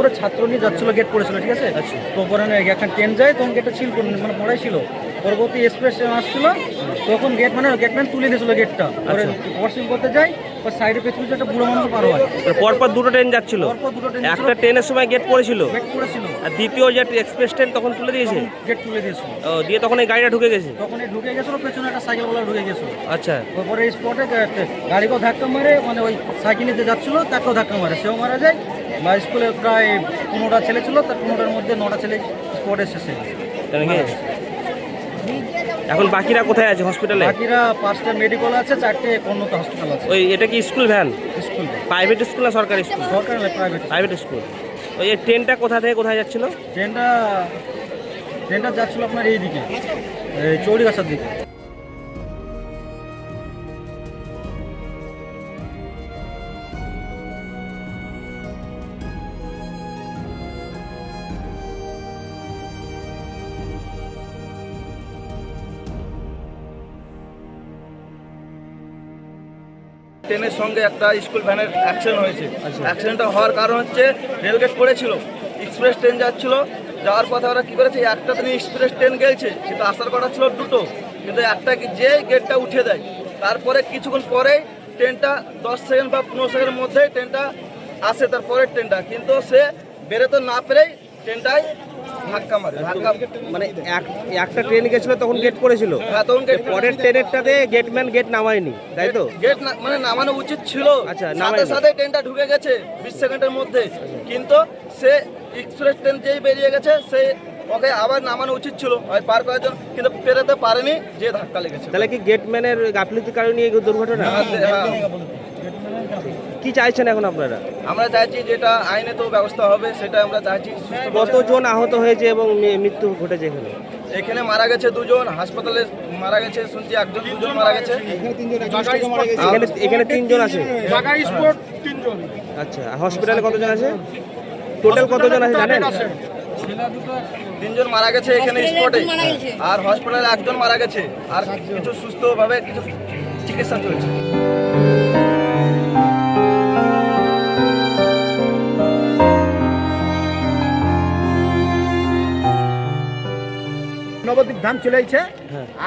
করে ছাত্র নিয়ে যাচ্ছিল, গেট পড়েছিল, ঠিক আছে। তো পরে একটা ট্রেন যায়, তখন গেটটা ছিল মানে পড়াই ছিল। পরবর্তী এক্সপ্রেস আসছিল, তখন গেটম্যান তুলে দিয়েছিল গেটটা। পরে ওভারসিং করতে যাই, সাইডে পেছনে একটা বুড়ো মানুষ পার হয়। পরপর দুটো ট্রেন যাচ্ছিল, একটা ট্রেনের সময় গেট পড়েছিল, আর দ্বিতীয় যে এক্সপ্রেস ট্রেন তখন তুলে দিয়েছে, গেট তুলে দিয়েছিল। দিয়ে তখন এই গাড়িটা ঢুকে গেছে, ঢুকে গেছিল, পেছনে একটা সাইকেলওয়ালা ঢুকে গেছিল। আচ্ছা, তারপরে এই স্পটে গাড়িকেও ধাক্কা মারে, মানে ওই সাইকেল নিতে যাচ্ছিল তাকেও ধাক্কা মারে, সেও মারা যায়। বা স্কুলে প্রায় 15টা ছেলে ছিল, তার 15টার মধ্যে 9টা ছেলে স্পটে শেষ হয়ে গেছে। এখন বাকিরা কোথায় আছে? হসপিটালে? বাকিরা 5টা মেডিকেল আছে, 4টে উন্নত হসপিটাল আছে। ওই এটা কি school van? School private school না সরকারি স্কুল? সরকারি প্রাইভেট স্কুল। ওই ট্রেনটা কোথা থেকে কোথায় যাচ্ছিল? ট্রেনটা যাচ্ছিল আপনার এই দিকে, চৌরিগাছার দিকে। ট্রেনের সঙ্গে একটা স্কুল ভ্যানের অ্যাক্সিডেন্ট হয়েছে। অ্যাক্সিডেন্টটা হওয়ার কারণ হচ্ছে রেলগেট পড়েছিল, এক্সপ্রেস ট্রেন যাচ্ছিল, যাওয়ার পথে ওরা কী করেছে, একটা তিনি এক্সপ্রেস ট্রেন গেছে, কিন্তু আসার কথা ছিল দুটো, কিন্তু একটা যে গেটটা উঠে দেয়। তারপরে কিছুক্ষণ পরেই ট্রেনটা 10 সেকেন্ড বা 15 সেকেন্ডের মধ্যে ট্রেনটা আসে, তারপরের ট্রেনটা, কিন্তু সে বেরোতে না পেরেই ট্রেনটায় ধাক্কা মারে। মানে একটা ট্রেন গেছিল, তখন গেট পড়েছিল। হ্যাঁ, তখন পরের ট্রেনেরটাতে গেটম্যান গেট নামায়নি, তাই তো? গেট মানে নামানো উচিত ছিল। আচ্ছা, সাথে সাথে ট্রেনটা ঢুকে গেছে 20 সেকেন্ডের মধ্যে, কিন্তু সে এক্সপ্রেস ট্রেন যেই বেরিয়ে গেছে, সে ওকে আবার নামানো উচিত ছিল পার কয়েকজন, কিন্তু পেরোতে পারেনি, যে ধাক্কা লেগেছে। তাহলে কি গেটম্যানের গাফিলতির কারণে এই দুর্ঘটনা? কি চাইছেন এখন আপনারা? আমরা চাইছি যেটা আইনে তো ব্যবস্থা হবে, সেটা আমরা চাইছি। কতজন আহত হয়েছে এবং মৃত্যু ঘটেছে এখানে? এখানে মারা গেছে 2জন, হাসপাতালে মারা গেছে শুনছি 1-2জন মারা গেছে। এখানে 3জন আছে। আচ্ছা, হসপিটালে কতজন আছে? টোটাল কতজন আছে জানেন? 3জন মারা গেছে এখানে স্পটে, আর হসপিটালে 1জন মারা গেছে, আর কিছু সুস্থভাবে কিছু চিকিৎসা চলছে। নবদ্বীপ ধাম চলে যাচ্ছে,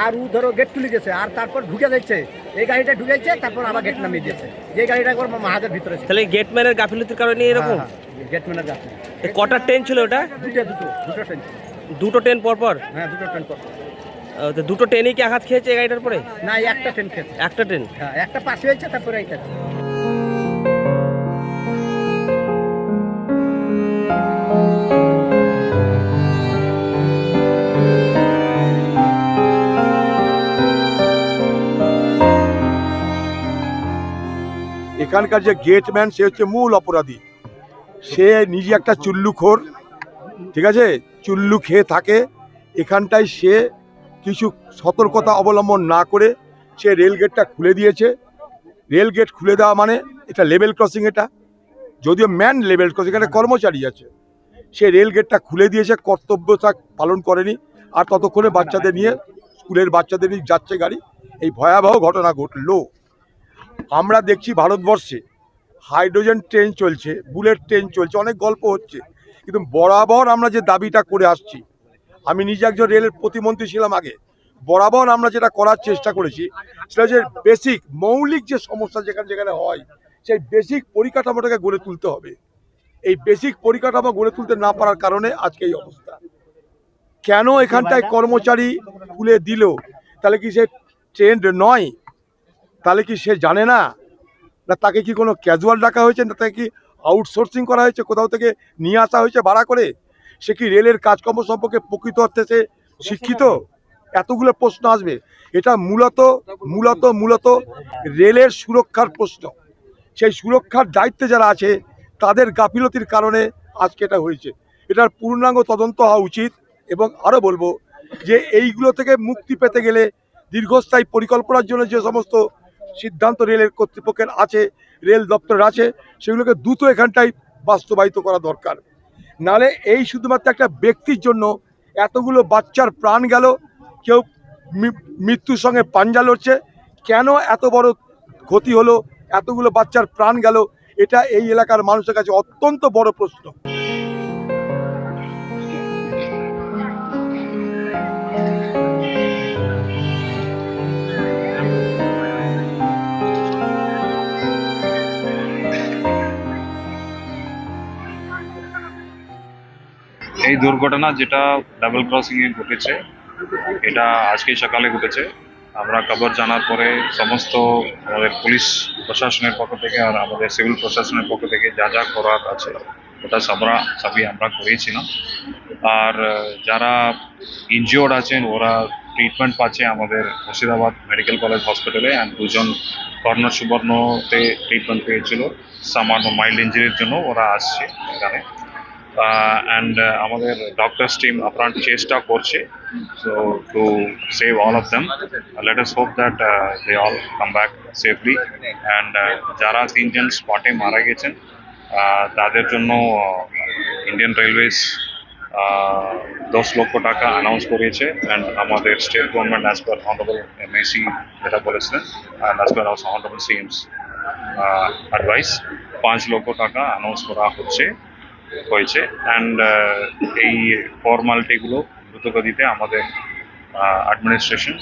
আর ও ধরো গেট তুলে গেছে, আর তারপর ঢুকে যাচ্ছে, এই গাড়িটা ঢুকেছে, তারপর আবার গেট নামিয়ে দিয়েছে, যে গাড়িটা একবার মাহাজের ভিতরে। তাহলে গেটম্যানের গাফিলতির কারণে এরকম? গেটম্যানের গাফিলতি। কটা ট্রেন ছিল ওটা? দুটো ট্রেন। দুটো ট্রেন পরপর? হ্যাঁ, দুটো ট্রেন পর। দুটো ট্রেনই কি আঘাত খেয়েছে এই গাড়িটার পরে? না, একটা ট্রেন খেয়েছে। একটা ট্রেন? হ্যাঁ, একটা পাশে হয়েছে, তারপরে এইটা। এখানকার যে গেটম্যান, সে হচ্ছে মূল অপরাধী। সে নিজে একটা চুল্লুখোর, ঠিক আছে, চুল্লু খেয়ে থাকে এখানটায়। সে কিছু সতর্কতা অবলম্বন না করে সে রেল গেটটা খুলে দিয়েছে। রেল গেট খুলে দেওয়া মানে এটা লেভেল ক্রসিং, এটা যদিও ম্যান লেভেল ক্রসিং, এখানে কর্মচারী আছে, সে রেল গেটটা খুলে দিয়েছে, কর্তব্যতা পালন করেনি। আর ততক্ষণে বাচ্চাদের নিয়ে, স্কুলের বাচ্চাদের নিয়ে যাচ্ছে গাড়ি, এই ভয়াবহ ঘটনা ঘটলো। আমরা দেখছি ভারতবর্ষে হাইড্রোজেন ট্রেন চলছে, বুলেট ট্রেন চলছে, অনেক গল্প হচ্ছে, কিন্তু বরাবর আমরা যে দাবিটা করে আসছি, আমি নিজে একজন রেলের প্রতিমন্ত্রী ছিলাম আগে, বরাবর আমরা যেটা করার চেষ্টা করেছি সেটা হচ্ছে বেসিক মৌলিক যে সমস্যা যেখানে যেখানে হয়, সেই বেসিক পরিকাঠামোটাকে গড়ে তুলতে হবে। এই বেসিক পরিকাঠামো গড়ে তুলতে না পারার কারণে আজকে এই অবস্থা। কেন এখানটায় কর্মচারী খুলে দিল? তাহলে কি সে ট্রেন্ড নয়? তাহলে কি সে জানে না? না তাকে কি কোনো ক্যাজুয়াল ডাকা হয়েছে, না তাকে কি আউটসোর্সিং করা হয়েছে, কোথাও থেকে নিয়ে আসা হয়েছে ভাড়া করে? সে কি রেলের কাজকর্ম সম্পর্কে প্রকৃত অর্থে সে শিক্ষিত? এতগুলো প্রশ্ন আসবে। এটা মূলত মূলত মূলত রেলের সুরক্ষার প্রশ্ন। সেই সুরক্ষার দায়িত্বে যারা আছে তাদের গাফিলতির কারণে আজকে এটা হয়েছে। এটার পূর্ণাঙ্গ তদন্ত হওয়া উচিত। এবং আরও বলবো যে এইগুলো থেকে মুক্তি পেতে গেলে দীর্ঘস্থায়ী পরিকল্পনার জন্য যে সমস্ত সিদ্ধান্ত রেলের কর্তৃপক্ষের আছে, রেল দপ্তরের আছে, সেগুলোকে দ্রুত এখানটায় বাস্তবায়িত করা দরকার। নালে এই শুধুমাত্র একটা ব্যক্তির জন্য এতগুলো বাচ্চার প্রাণ গেল, কেউ মৃত্যুর সঙ্গে পাঞ্জা লড়ছে, কেন এত বড় ক্ষতি হলো, এতগুলো বাচ্চার প্রাণ গেল, এটা এই এলাকার মানুষের কাছে অত্যন্ত বড় প্রশ্ন। দুর্ঘটনা যেটা ডাবল ক্রসিং এ ঘটেছে, এটা আজকেই সকালে ঘটেছে। আমরা খবর জানার পরে সমস্ত আমাদের পুলিশ প্রশাসনের পক্ষ থেকে আর আমাদের সিভিল প্রশাসনের পক্ষ থেকে যা যা করার আছে ওটা সবই আমরা করেছিলাম। আর যারা ইনজিওর্ড আছেন ওরা ট্রিটমেন্ট পাচ্ছে আমাদের মুর্শিদাবাদ মেডিকেল কলেজ হসপিটালে, অ্যান্ড দুজন কর্নার সুবর্ণতে ট্রিটমেন্ট পেয়েছিল সামান্য মাইল্ড ইঞ্জুরির জন্য, ওরা আসছে এখানে। অ্যান্ড আমাদের ডক্টরস টিম আপ্রাণ চেষ্টা করছে so to save all of them. Let us hope that they all come back safely. And যারা তিনজন স্পটে মারা গেছেন তাদের জন্য ইন্ডিয়ান রেলওয়েজ 10 লক্ষ টাকা অ্যানাউন্স করেছে, অ্যান্ড আমাদের state government as per honourable MAC যেটা বলেছিলেন, and as per also honourable CM's advice 5 lakh টাকা অ্যানাউন্স করা হয়েছে। অ্যান্ড এই ফর্মালিটিগুলো দ্রুতগতিতে আমাদের অ্যাডমিনিস্ট্রেশন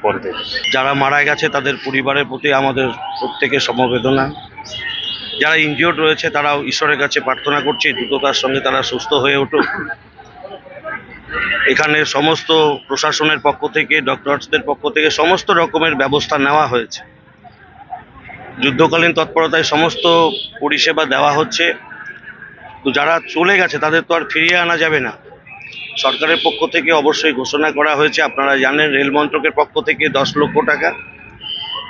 করে দেবে। যারা মারা গেছে তাদের পরিবারের প্রতি আমাদের প্রত্যেকের সমবেদনা। যারা ইনজিওর্ড রয়েছে তারাও ঈশ্বরের কাছে প্রার্থনা করছে দ্রুততার সঙ্গে তারা সুস্থ হয়ে উঠুক। এখানে সমস্ত প্রশাসনের পক্ষ থেকে, ডক্টরসদের পক্ষ থেকে সমস্ত রকমের ব্যবস্থা নেওয়া হয়েছে। যুদ্ধকালীন তৎপরতায় সমস্ত পরিষেবা দেওয়া হচ্ছে। তো যারা চলে গেছে তাদের তো আর ফিরিয়ে আনা যাবে না। সরকারের পক্ষ থেকে অবশ্যই ঘোষণা করা হয়েছে, আপনারা জানেন, রেল মন্ত্রকের পক্ষ থেকে 10 লক্ষ টাকা,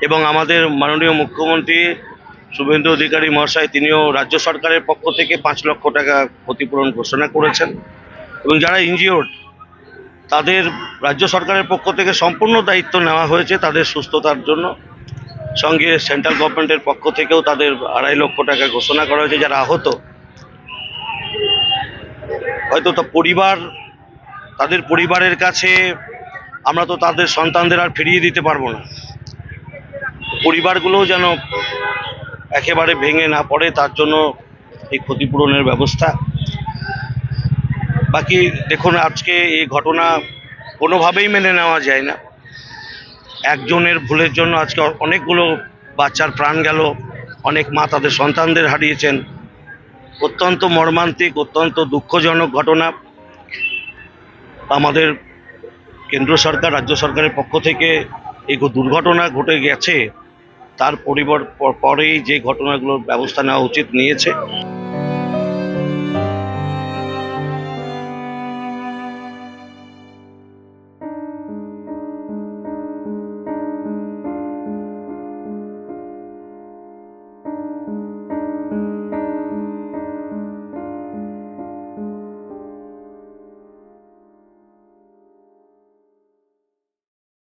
এবং আমাদের মাননীয় মুখ্যমন্ত্রী শুভেন্দু অধিকারী মহাশয় তিনিও রাজ্য সরকারের পক্ষ থেকে 5 লক্ষ টাকা ক্ষতিপূরণ ঘোষণা করেছেন। এবং যারা ইনজিওর্ড তাদের রাজ্য সরকারের পক্ষ থেকে সম্পূর্ণ দায়িত্ব নেওয়া হয়েছে তাদের সুস্থতার জন্য। সঙ্গে সেন্ট্রাল গভর্নমেন্টের পক্ষ থেকেও তাদের 2.5 লক্ষ টাকা ঘোষণা করা হয়েছে। যারা আহত, হয়তো তাদের পরিবারের কাছে আমরা তো তাদের সন্তানদের আর ফিরিয়ে দিতে পারবো না। পরিবারগুলোও যেন একেবারে ভেঙে না পড়ে তার জন্য এই ক্ষতিপূরণের ব্যবস্থা। বাকি দেখুন, আজকে এই ঘটনা কোনোভাবেই মেনে নেওয়া যায় না। একজনের ভুলের জন্য আজকে অনেকগুলো বাচ্চার প্রাণ গেল, অনেক মা তাদের সন্তানদের হারিয়েছেন। অত্যন্ত মর্মান্তিক, অত্যন্ত দুঃখজনক ঘটনা। আমাদের কেন্দ্র সরকার, রাজ্য সরকারের পক্ষ থেকে এই দুর্ঘটনা ঘটে গেছে তার পরেই যে ঘটনাগুলোর ব্যবস্থা নেওয়া উচিত নিয়েছে।